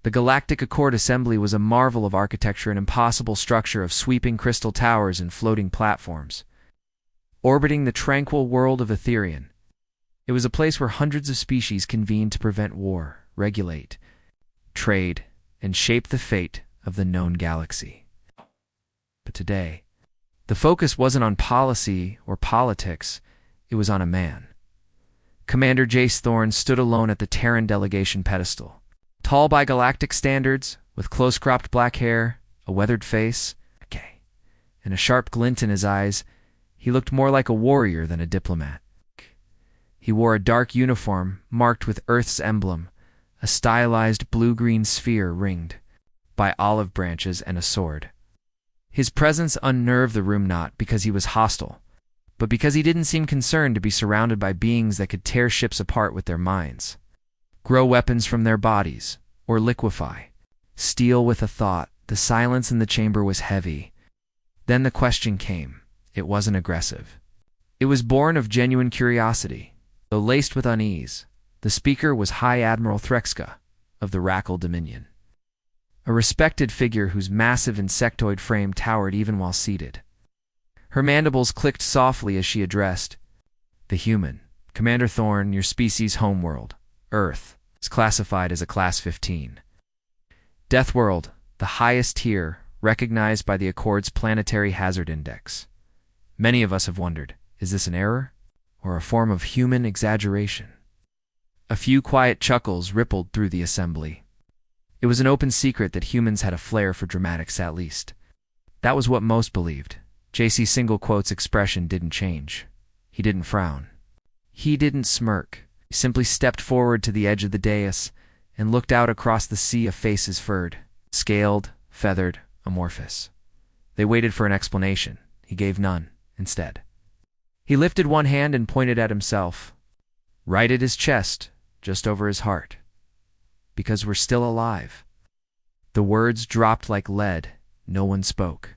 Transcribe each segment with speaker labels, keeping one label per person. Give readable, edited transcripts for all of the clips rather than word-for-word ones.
Speaker 1: The Galactic Accord Assembly was a marvel of architecture, an impossible structure of sweeping crystal towers and floating platforms, orbiting the tranquil world of Etherian. It was a place where hundreds of species convened to prevent war, regulate trade, and shape the fate of the known galaxy. But today, the focus wasn't on policy or politics, it was on a man. Commander Jace Thorne stood alone at the Terran delegation pedestal. Tall by galactic standards, with close-cropped black hair, a weathered face, and a sharp glint in his eyes, he looked more like a warrior than a diplomat. He wore a dark uniform marked with Earth's emblem, a stylized blue-green sphere ringed by olive branches and a sword. His presence unnerved the room not because he was hostile, but because he didn't seem concerned to be surrounded by beings that could tear ships apart with their minds, grow weapons from their bodies, or liquefy steel with a thought. The silence in the chamber was heavy. Then the question came. It wasn't aggressive. It was born of genuine curiosity. Though laced with unease, the speaker was High Admiral Threxka of the Rackle Dominion, a respected figure whose massive insectoid frame towered even while seated. Her mandibles clicked softly as she addressed the human. Commander Thorne, your species' homeworld, Earth, is classified as a Class 15. Death World, the highest tier, recognized by the Accord's Planetary Hazard Index. Many of us have wondered, is this an error, or a form of human exaggeration? A few quiet chuckles rippled through the assembly. It was an open secret that humans had a flair for dramatics, at least. That was what most believed. J.C. Single Quote's expression didn't change. He didn't frown. He didn't smirk. He simply stepped forward to the edge of the dais and looked out across the sea of faces, furred, scaled, feathered, amorphous. They waited for an explanation. He gave none, instead. He lifted one hand and pointed at himself, right at his chest, just over his heart. Because we're still alive. The words dropped like lead. No one spoke.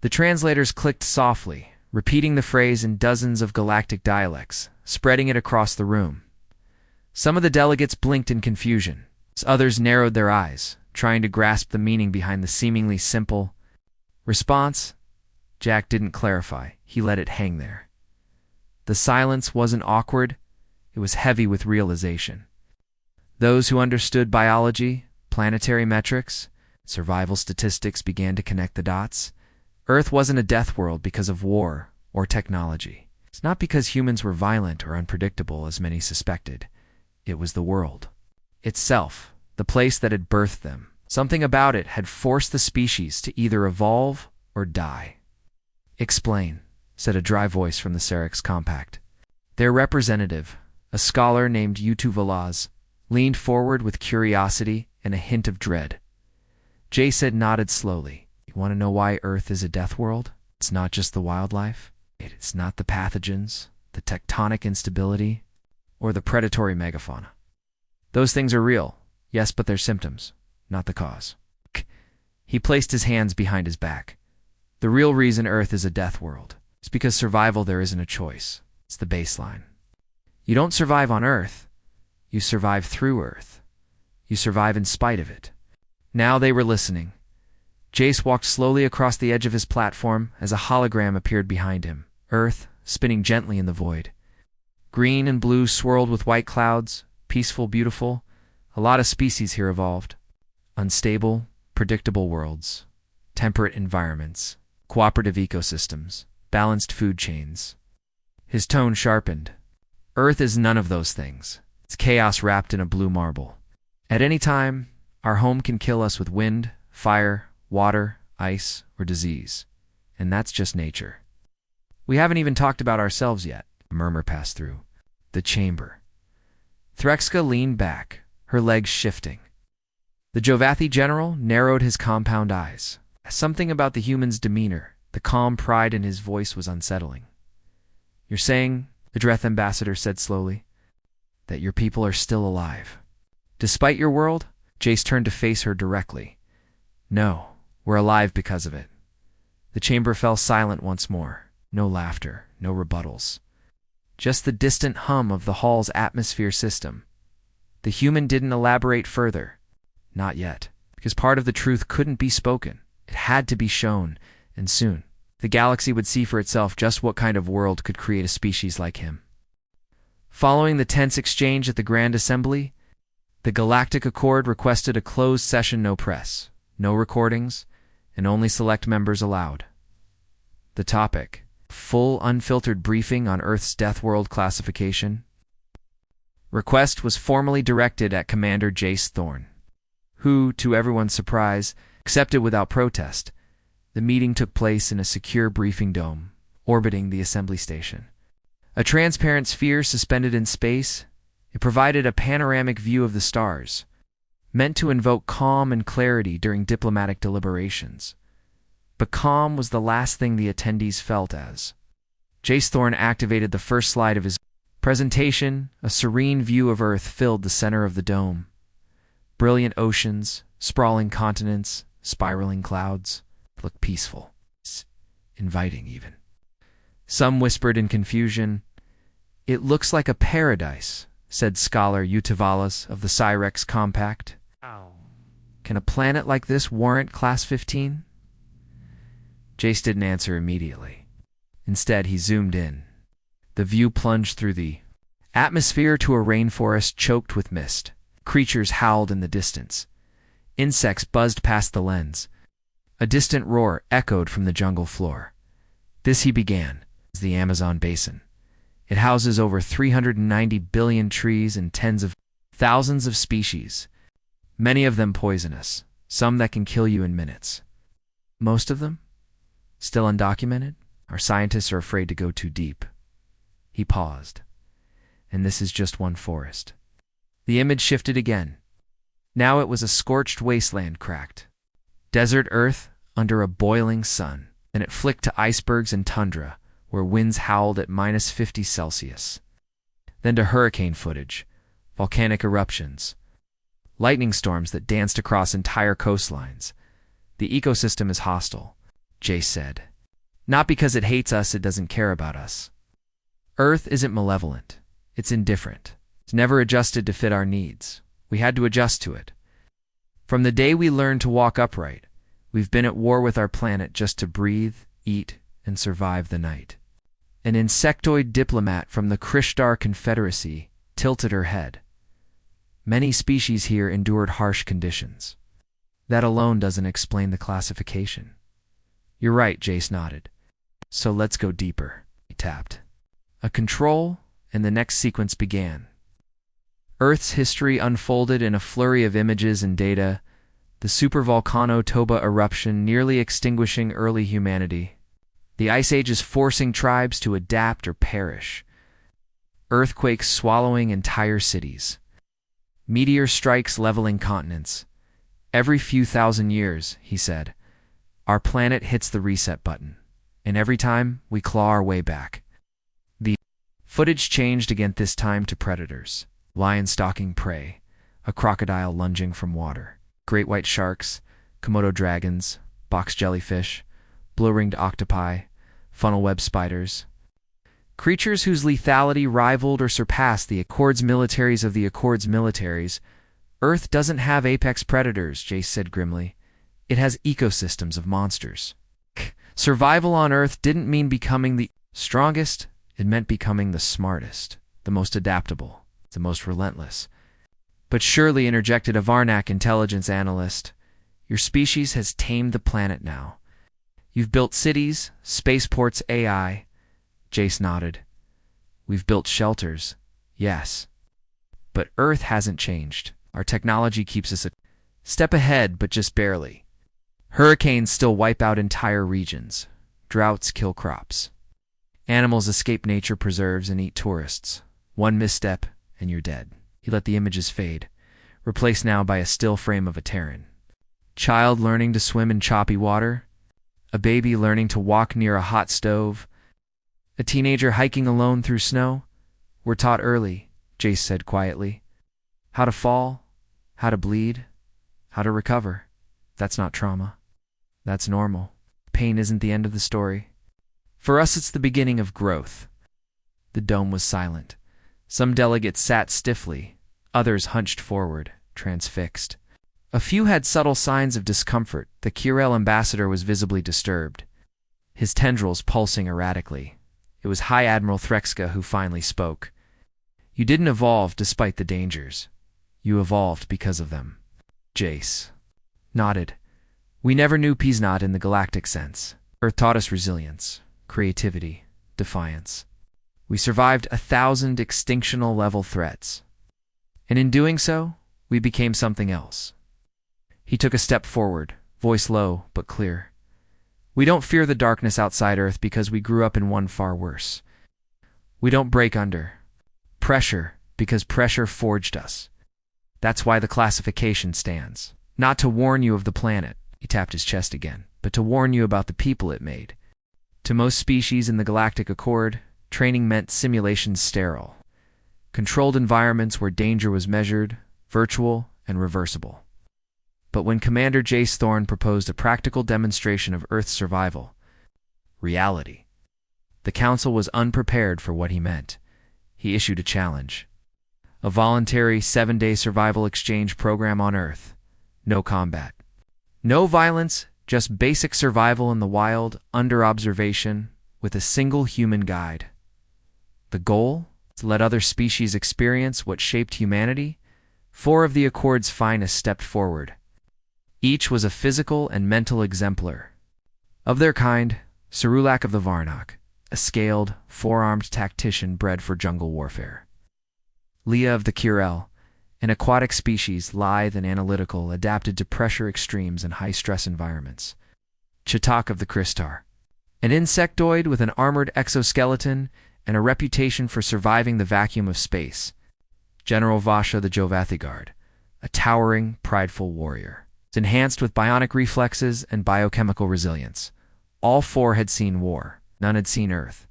Speaker 1: The translators clicked softly, repeating the phrase in dozens of galactic dialects, spreading it across the room. Some of the delegates blinked in confusion. Others narrowed their eyes, trying to grasp the meaning behind the seemingly simple response. Jack didn't clarify. He let it hang there. The silence wasn't awkward. It was heavy with realization. Those who understood biology, planetary metrics, survival statistics began to connect the dots. Earth wasn't a death world because of war or technology. It's not because humans were violent or unpredictable, as many suspected. It was the world itself, the place that had birthed them. Something about it had forced the species to either evolve or die. Explain, said a dry voice from the Serix Compact. Their representative, a scholar named Yutu Velaz, leaned forward with curiosity and a hint of dread. Jace nodded slowly. You want to know why Earth is a death world? It's not just the wildlife. It's not the pathogens, the tectonic instability, or the predatory megafauna. Those things are real, yes, but they're symptoms, not the cause. He placed his hands behind his back. The real reason Earth is a death world is because survival there isn't a choice. It's the baseline. You don't survive on Earth. You survive through Earth. You survive in spite of it. Now they were listening. Jace walked slowly across the edge of his platform as a hologram appeared behind him, Earth spinning gently in the void. Green and blue swirled with white clouds, peaceful, beautiful. A lot of species here evolved. Unstable, predictable worlds, temperate environments, cooperative ecosystems, balanced food chains. His tone sharpened. Earth is none of those things. It's chaos wrapped in a blue marble. At any time, our home can kill us with wind, fire, water, ice, or disease. And that's just nature. We haven't even talked about ourselves yet. A murmur passed through the chamber. Threxka leaned back, her legs shifting. The Jovathi general narrowed his compound eyes. Something about the human's demeanor, the calm pride in his voice was unsettling. You're saying, the Dreth ambassador said slowly, that your people are still alive. Despite your world? Jace turned to face her directly. No, we're alive because of it. The chamber fell silent once more. No laughter, no rebuttals. Just the distant hum of the hall's atmosphere system. The human didn't elaborate further. Not yet. Because part of the truth couldn't be spoken. It had to be shown, and soon. The galaxy would see for itself just what kind of world could create a species like him. Following the tense exchange at the Grand Assembly, the Galactic Accord requested a closed session, no press, no recordings, and only select members allowed. The topic: full unfiltered briefing on Earth's Death World classification. Request was formally directed at Commander Jace Thorne, who, to everyone's surprise, accepted without protest. The meeting took place in a secure briefing dome, orbiting the assembly station. A transparent sphere suspended in space, it provided a panoramic view of the stars, meant to invoke calm and clarity during diplomatic deliberations. But calm was the last thing the attendees felt as. Jace Thorne activated the first slide of his presentation. A serene view of Earth filled the center of the dome. Brilliant oceans, sprawling continents, spiraling clouds. Looked peaceful, inviting even. Some whispered in confusion, "It looks like a paradise," said scholar Utavalas of the Cyrex Compact. "Can a planet like this warrant Class 15? Jace didn't answer immediately. Instead, he zoomed in. The view plunged through the atmosphere to a rainforest choked with mist. Creatures howled in the distance. Insects buzzed past the lens. A distant roar echoed from the jungle floor. This, he began, is the Amazon basin. It houses over 390 billion trees and tens of thousands of species, many of them poisonous, some that can kill you in minutes. Most of them still undocumented. Our scientists are afraid to go too deep." He paused. "And this is just one forest." The image shifted again. Now it was a scorched wasteland cracked. Desert Earth under a boiling sun. Then it flicked to icebergs and tundra, where winds howled at -50 Celsius. Then to hurricane footage, volcanic eruptions, lightning storms that danced across entire coastlines. "The ecosystem is hostile," Jace said. "Not because it hates us, it doesn't care about us. Earth isn't malevolent. It's indifferent. It's never adjusted to fit our needs. We had to adjust to it. From the day we learned to walk upright, we've been at war with our planet just to breathe, eat, and survive the night." An insectoid diplomat from the Krishtar Confederacy tilted her head. "Many species here endured harsh conditions. That alone doesn't explain the classification." "You're right," Jace nodded. "So let's go deeper," he tapped. A control, and the next sequence began. Earth's history unfolded in a flurry of images and data, the supervolcano Toba eruption nearly extinguishing early humanity, the Ice Ages forcing tribes to adapt or perish, earthquakes swallowing entire cities, meteor strikes leveling continents. "Every few thousand years," he said, "our planet hits the reset button, and every time we claw our way back." The footage changed again, this time to predators. Lion stalking prey, a crocodile lunging from water, great white sharks, Komodo dragons, box jellyfish, blue-ringed octopi, funnel-web spiders. Creatures whose lethality rivaled or surpassed the Accord's militaries of the Accord's militaries. "Earth doesn't have apex predators," Jace said grimly. "It has ecosystems of monsters." Survival on Earth didn't mean becoming the strongest, it meant becoming the smartest, the most adaptable, the most relentless. "But surely," interjected a Varnak intelligence analyst, "your species has tamed the planet now. You've built cities, spaceports, AI." Jace nodded. "We've built shelters, yes. But Earth hasn't changed. Our technology keeps us a step ahead, but just barely. Hurricanes still wipe out entire regions. Droughts kill crops. Animals escape nature preserves and eat tourists. One misstep, and you're dead." He let the images fade, replaced now by a still frame of a Terran. Child learning to swim in choppy water. A baby learning to walk near a hot stove. A teenager hiking alone through snow. "We're taught early," Jace said quietly. "How to fall, how to bleed, how to recover. That's not trauma. That's normal. Pain isn't the end of the story. For us, it's the beginning of growth." The dome was silent. Some delegates sat stiffly, others hunched forward, transfixed. A few had subtle signs of discomfort. The Kirel ambassador was visibly disturbed, his tendrils pulsing erratically. It was High Admiral Threxka who finally spoke. "You didn't evolve despite the dangers. You evolved because of them." Jace nodded. "We never knew Peasnot in the galactic sense. Earth taught us resilience, creativity, defiance. We survived 1,000 extinctional-level threats. And in doing so, we became something else." He took a step forward, voice low but clear. "We don't fear the darkness outside Earth because we grew up in one far worse. We don't break under pressure because pressure forged us. That's why the classification stands. Not to warn you of the planet," he tapped his chest again, "but to warn you about the people it made. To most species in the Galactic Accord, training meant simulations sterile. Controlled environments where danger was measured, virtual, and reversible. But when Commander Jace Thorne proposed a practical demonstration of Earth's survival, reality, the Council was unprepared for what he meant. He issued a challenge. A voluntary 7-day survival exchange program on Earth. No combat. No violence, just basic survival in the wild, under observation, with a single human guide. The goal? To let other species experience what shaped humanity. 4 of the Accord's finest stepped forward. Each was a physical and mental exemplar. Of their kind, Cerulak of the Varnok, a scaled, 4-armed tactician bred for jungle warfare. Leah of the Kirel, an aquatic species, lithe and analytical, adapted to pressure extremes and high-stress environments. Chatak of the Kristar, an insectoid with an armored exoskeleton and a reputation for surviving the vacuum of space. General Vasha the Jovathigard, a towering, prideful warrior, enhanced with bionic reflexes and biochemical resilience. All 4 had seen war. None had seen Earth.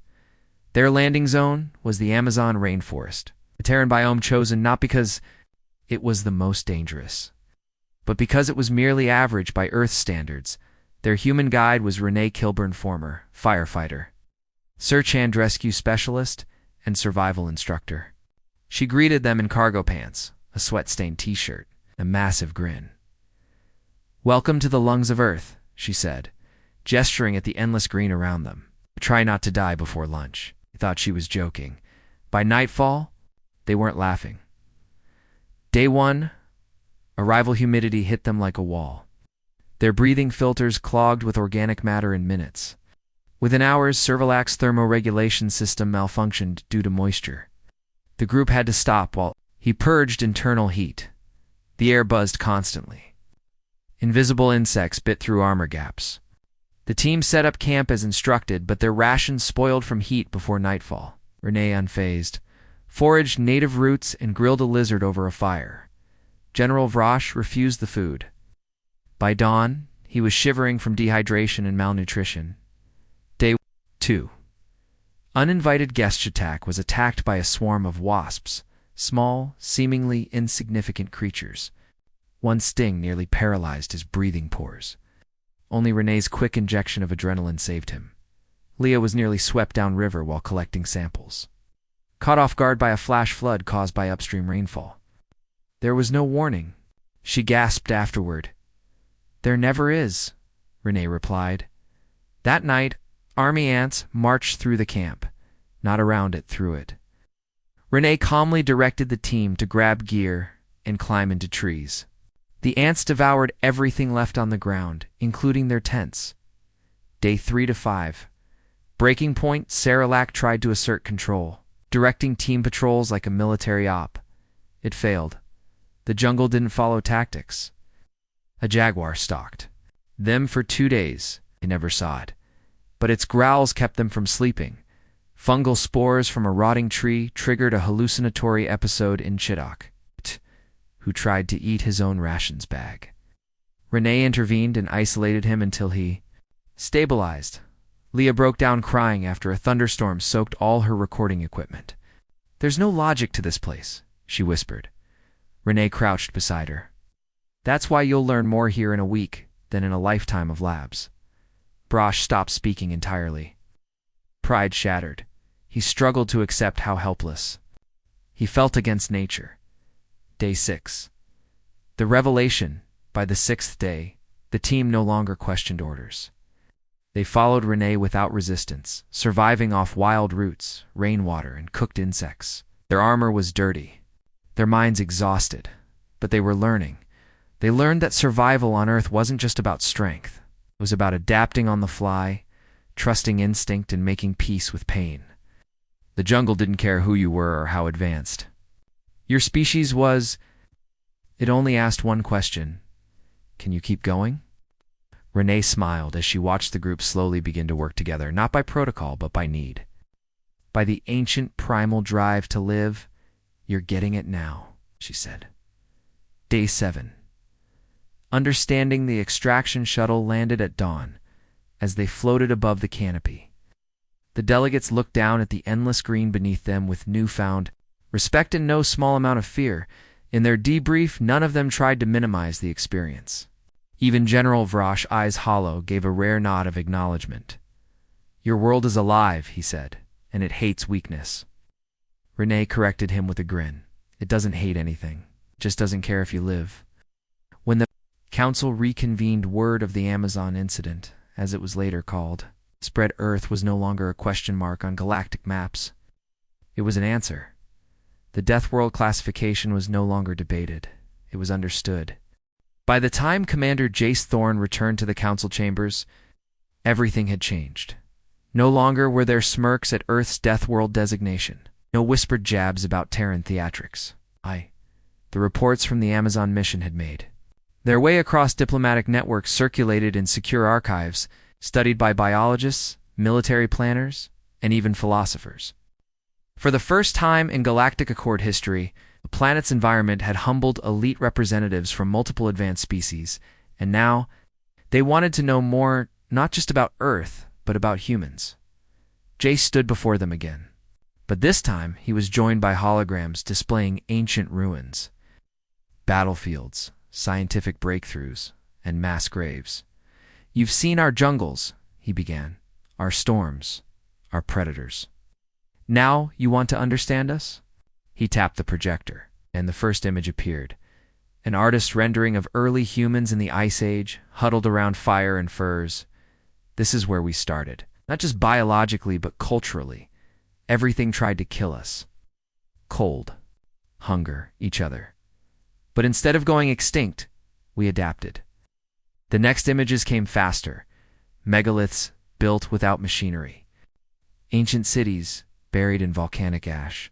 Speaker 1: Their landing zone was the Amazon rainforest, a Terran biome chosen not because it was the most dangerous, but because it was merely average by Earth standards. Their human guide was Renee Kilburn, former firefighter, search and rescue specialist, and survival instructor. She greeted them in cargo pants, a sweat-stained t-shirt, a massive grin. "Welcome to the lungs of Earth," she said, gesturing at the endless green around them. "Try not to die before lunch." He thought she was joking. By nightfall, they weren't laughing. Day 1, arrival humidity hit them like a wall. Their breathing filters clogged with organic matter in minutes. Within hours, Cerulak's thermoregulation system malfunctioned due to moisture. The group had to stop while he purged internal heat. The air buzzed constantly. Invisible insects bit through armor gaps. The team set up camp as instructed, but their rations spoiled from heat before nightfall. Renee, unfazed, foraged native roots and grilled a lizard over a fire. General Vrosh refused the food. By dawn, he was shivering from dehydration and malnutrition. Day 2. Uninvited guest Chatak was attacked by a swarm of wasps, small, seemingly insignificant creatures. One sting nearly paralyzed his breathing pores. Only Renee's quick injection of adrenaline saved him. Leah was nearly swept downriver while collecting samples, caught off guard by a flash flood caused by upstream rainfall. There was no warning. She gasped afterward. "There never is," Renee replied. That night, army ants marched through the camp, not around it, through it. Renee calmly directed the team to grab gear and climb into trees. The ants devoured everything left on the ground, including their tents. Day 3 to 5. Breaking point, Cerulak tried to assert control, directing team patrols like a military op. It failed. The jungle didn't follow tactics. A jaguar stalked them for 2 days. They never saw it, but its growls kept them from sleeping. Fungal spores from a rotting tree triggered a hallucinatory episode in Chidok, who tried to eat his own rations bag. Renee intervened and isolated him until he stabilized. Leah broke down crying after a thunderstorm soaked all her recording equipment. "There's no logic to this place," she whispered. Renee crouched beside her. "That's why you'll learn more here in a week than in a lifetime of labs." Brosh stopped speaking entirely. Pride shattered. He struggled to accept how helpless he felt against nature. Day 6. The Revelation by By the sixth day, the team no longer questioned orders. They followed Renee without resistance, surviving off wild roots, rainwater, and cooked insects. Their armor was dirty, their minds exhausted, but they were learning. They learned that survival on Earth wasn't just about strength. It was about adapting on the fly, trusting instinct, and making peace with pain. The jungle didn't care who you were or how advanced. Your species was... It only asked one question. Can you keep going? Renee smiled as she watched the group slowly begin to work together, not by protocol, but by need. By the ancient primal drive to live, you're getting it now, she said. Day 7. Understanding the extraction shuttle landed at dawn as they floated above the canopy. The delegates looked down at the endless green beneath them with newfound respect and no small amount of fear. In their debrief, none of them tried to minimize the experience. Even General Vrosh, eyes hollow, gave a rare nod of acknowledgement. Your world is alive, he said, and it hates weakness. Renee corrected him with a grin. It doesn't hate anything. It just doesn't care if you live. When the council reconvened, word of the Amazon incident, as it was later called, spread. Earth was no longer a question mark on galactic maps. It was an answer. The Death World classification was no longer debated. It was understood. By the time Commander Jace Thorne returned to the council chambers, everything had changed. No longer were there smirks at Earth's Death World designation. No whispered jabs about Terran theatrics. The reports from the Amazon mission had made their way across diplomatic networks, circulated in secure archives, studied by biologists, military planners, and even philosophers. For the first time in Galactic Accord history, the planet's environment had humbled elite representatives from multiple advanced species, and now they wanted to know more, not just about Earth, but about humans. Jace stood before them again. But this time, he was joined by holograms displaying ancient ruins, battlefields, scientific breakthroughs, and mass graves. You've seen our jungles, he began, our storms, our predators. Now you want to understand us? He tapped the projector, and the first image appeared. An artist's rendering of early humans in the Ice Age, huddled around fire and furs. This is where we started, not just biologically, but culturally. Everything tried to kill us. Cold, hunger, each other. But instead of going extinct, we adapted. The next images came faster. Megaliths built without machinery. Ancient cities buried in volcanic ash.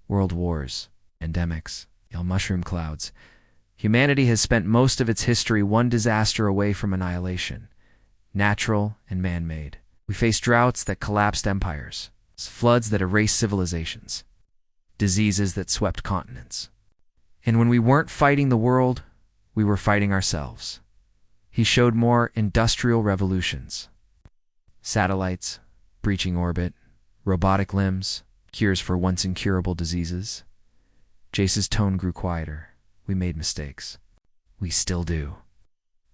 Speaker 1: World wars, endemics, mushroom clouds. Humanity has spent most of its history one disaster away from annihilation. Natural and man-made. We faced droughts that collapsed empires. Floods that erased civilizations, diseases that swept continents. And when we weren't fighting the world, we were fighting ourselves. He showed more industrial revolutions. Satellites, breaching orbit, robotic limbs, cures for once incurable diseases. Jace's tone grew quieter. We made mistakes. We still do.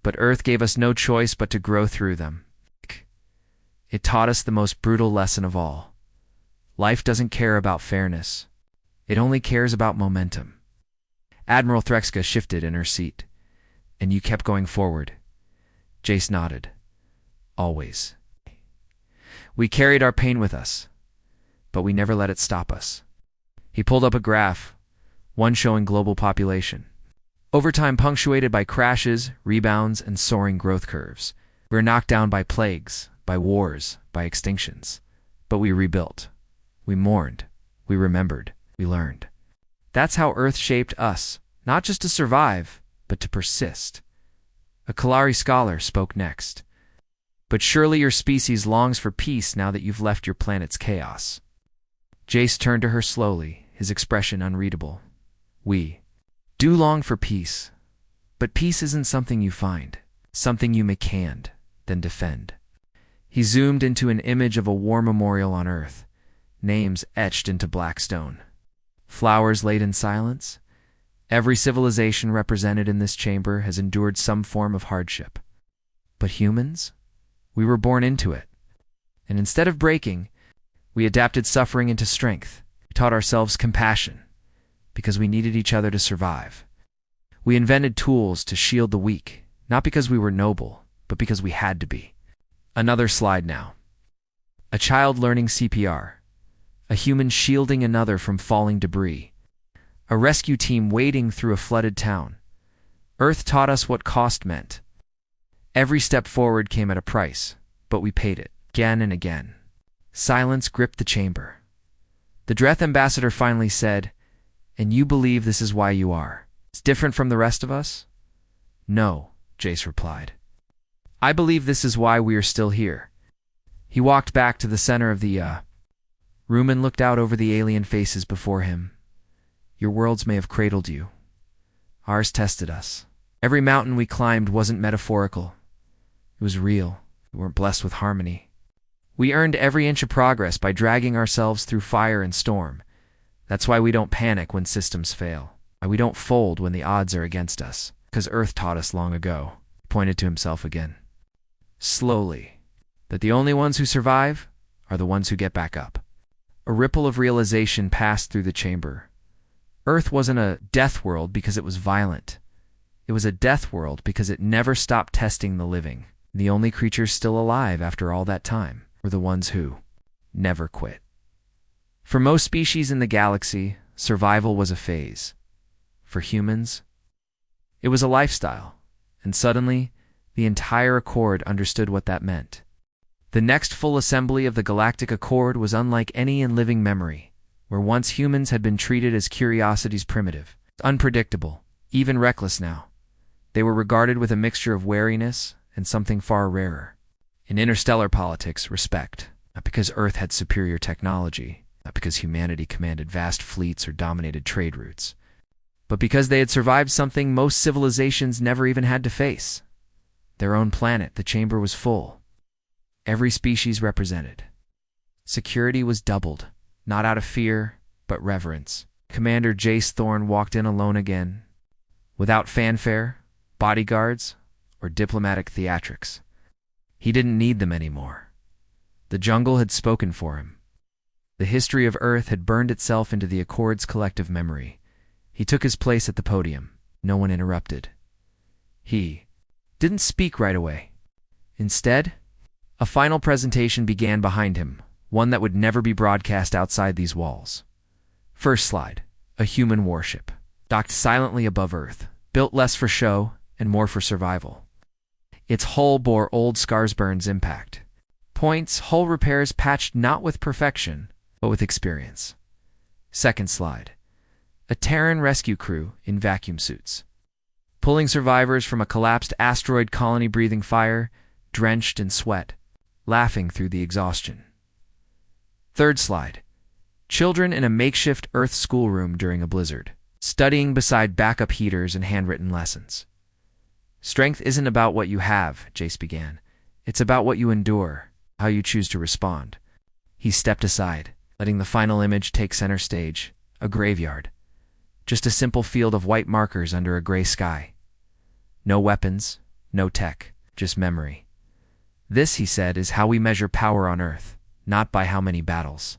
Speaker 1: But Earth gave us no choice but to grow through them. It taught us the most brutal lesson of all. Life doesn't care about fairness. It only cares about momentum. Admiral Threxka shifted in her seat. And you kept going forward. Jace nodded. Always. We carried our pain with us, but we never let it stop us. He pulled up a graph, one showing global population. Over time punctuated by crashes, rebounds, and soaring growth curves. We were knocked down by plagues, by wars, by extinctions. But we rebuilt. We mourned, we remembered, we learned. That's how Earth shaped us, not just to survive, but to persist. A Kalari scholar spoke next. But surely your species longs for peace now that you've left your planet's chaos. Jace turned to her slowly, his expression unreadable. We do long for peace, but peace isn't something you find, something you make hand, then defend. He zoomed into an image of a war memorial on Earth. Names etched into black stone. Flowers laid in silence. Every civilization represented in this chamber has endured some form of hardship. But humans? We were born into it. And instead of breaking, we adapted suffering into strength. We taught ourselves compassion, because we needed each other to survive. We invented tools to shield the weak, not because we were noble, but because we had to be. Another slide now. A child learning CPR. A human shielding another from falling debris. A rescue team wading through a flooded town. Earth taught us what cost meant. Every step forward came at a price, but we paid it, again and again. Silence gripped the chamber. The Dreth ambassador finally said, "And you believe this is why you are? It's different from the rest of us?" "No," Jace replied. "I believe this is why we are still here." He walked back to the center of the room and looked out over the alien faces before him. "Your worlds may have cradled you. Ours tested us. Every mountain we climbed wasn't metaphorical. It was real. We weren't blessed with harmony. We earned every inch of progress by dragging ourselves through fire and storm. That's why we don't panic when systems fail. Why we don't fold when the odds are against us. Because Earth taught us long ago." He pointed to himself again. "Slowly. That the only ones who survive are the ones who get back up." A ripple of realization passed through the chamber. Earth wasn't a death world because it was violent. It was a death world because it never stopped testing the living. The only creatures still alive after all that time were the ones who never quit. For most species in the galaxy, survival was a phase. For humans, it was a lifestyle, and suddenly, the entire Accord understood what that meant. The next full assembly of the Galactic Accord was unlike any in living memory, where once humans had been treated as curiosities primitive, unpredictable, even reckless now. They were regarded with a mixture of wariness and something far rarer. In interstellar politics, respect, not because Earth had superior technology, not because humanity commanded vast fleets or dominated trade routes, but because they had survived something most civilizations never even had to face. Their own planet. The chamber was full. Every species represented. Security was doubled, not out of fear, but reverence. Commander Jace Thorne walked in alone again, without fanfare, bodyguards, or diplomatic theatrics. He didn't need them anymore. The jungle had spoken for him. The history of Earth had burned itself into the Accord's collective memory. He took his place at the podium. No one interrupted. He didn't speak right away. Instead, a final presentation began behind him, one that would never be broadcast outside these walls. First slide, a human warship, docked silently above Earth, built less for show and more for survival. Its hull bore old Scarsburn's impact. Points, hull repairs patched not with perfection, but with experience. Second slide, a Terran rescue crew in vacuum suits, pulling survivors from a collapsed asteroid colony breathing fire, drenched in sweat, laughing through the exhaustion. Third slide, children in a makeshift Earth schoolroom during a blizzard, studying beside backup heaters and handwritten lessons. Strength isn't about what you have, Jace began. It's about what you endure, how you choose to respond. He stepped aside, letting the final image take center stage, a graveyard. Just a simple field of white markers under a gray sky. No weapons, no tech, just memory. This, he said, is how we measure power on Earth, not by how many battles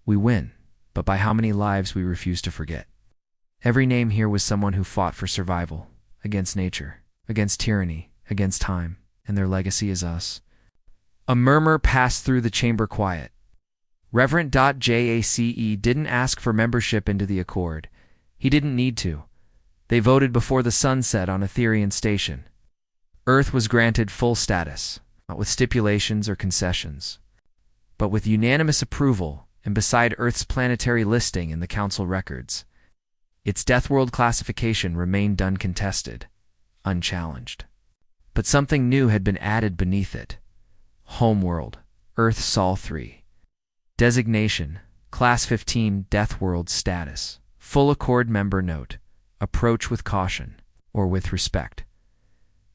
Speaker 1: we win, but by how many lives we refuse to forget. Every name here was someone who fought for survival, against nature, against tyranny, against time, and their legacy is us. A murmur passed through the chamber quiet. Reverend Jace didn't ask for membership into the Accord. He didn't need to. They voted before the sun set on Etherian Station. Earth was granted full status, not with stipulations or concessions, but with unanimous approval and beside Earth's planetary listing in the Council records. Its Deathworld classification remained uncontested, unchallenged. But something new had been added beneath it. Homeworld, Earth Sol 3. Designation, Class 15 Deathworld status. Full Accord member note, approach with caution, or with respect.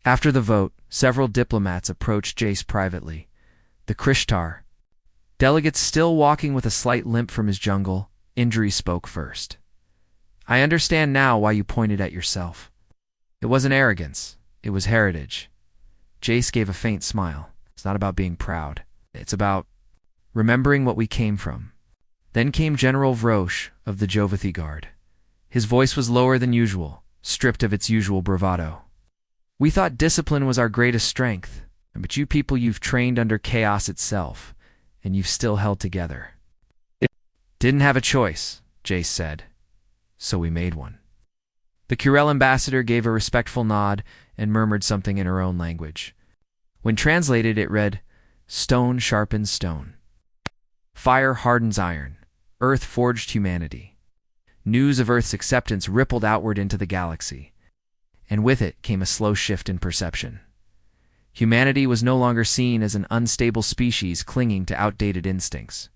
Speaker 1: After the vote, several diplomats approached Jace privately. The Krishtar, delegates still walking with a slight limp from his jungle, injury spoke first. I understand now why you pointed at yourself. It wasn't arrogance, it was heritage. Jace gave a faint smile. It's not about being proud. It's about remembering what we came from. Then came General Vrosh of the Jovathi Guard. His voice was lower than usual, stripped of its usual bravado. "We thought discipline was our greatest strength, but you people, you've trained under chaos itself, and you've still held together." "Didn't have a choice," Jace said. "So we made one." The Curel ambassador gave a respectful nod and murmured something in her own language. When translated, it read, "Stone sharpens stone. Fire hardens iron. Earth forged humanity." News of Earth's acceptance rippled outward into the galaxy, and with it came a slow shift in perception. Humanity was no longer seen as an unstable species clinging to outdated instincts.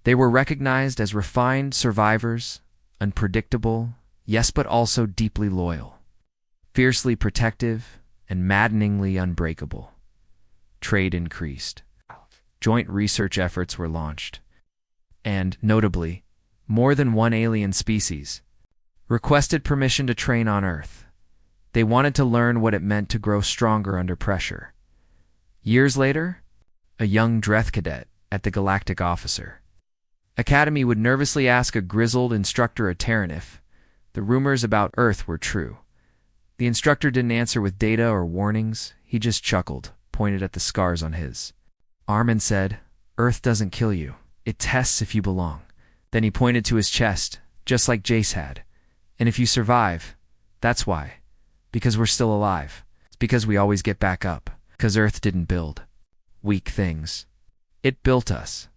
Speaker 1: They were recognized as refined survivors, unpredictable, yes, but also deeply loyal, fiercely protective, and maddeningly unbreakable. Trade increased. Joint research efforts were launched. And, notably, more than one alien species requested permission to train on Earth. They wanted to learn what it meant to grow stronger under pressure. Years later, a young Dreth cadet at the Galactic Officer Academy would nervously ask a grizzled instructor a Terran if the rumors about Earth were true. The instructor didn't answer with data or warnings. He just chuckled, pointed at the scars on his arm and said, "Earth doesn't kill you. It tests if you belong." Then he pointed to his chest, just like Jace had. "And if you survive, that's why. Because we're still alive. It's because we always get back up. Because Earth didn't build weak things. It built us."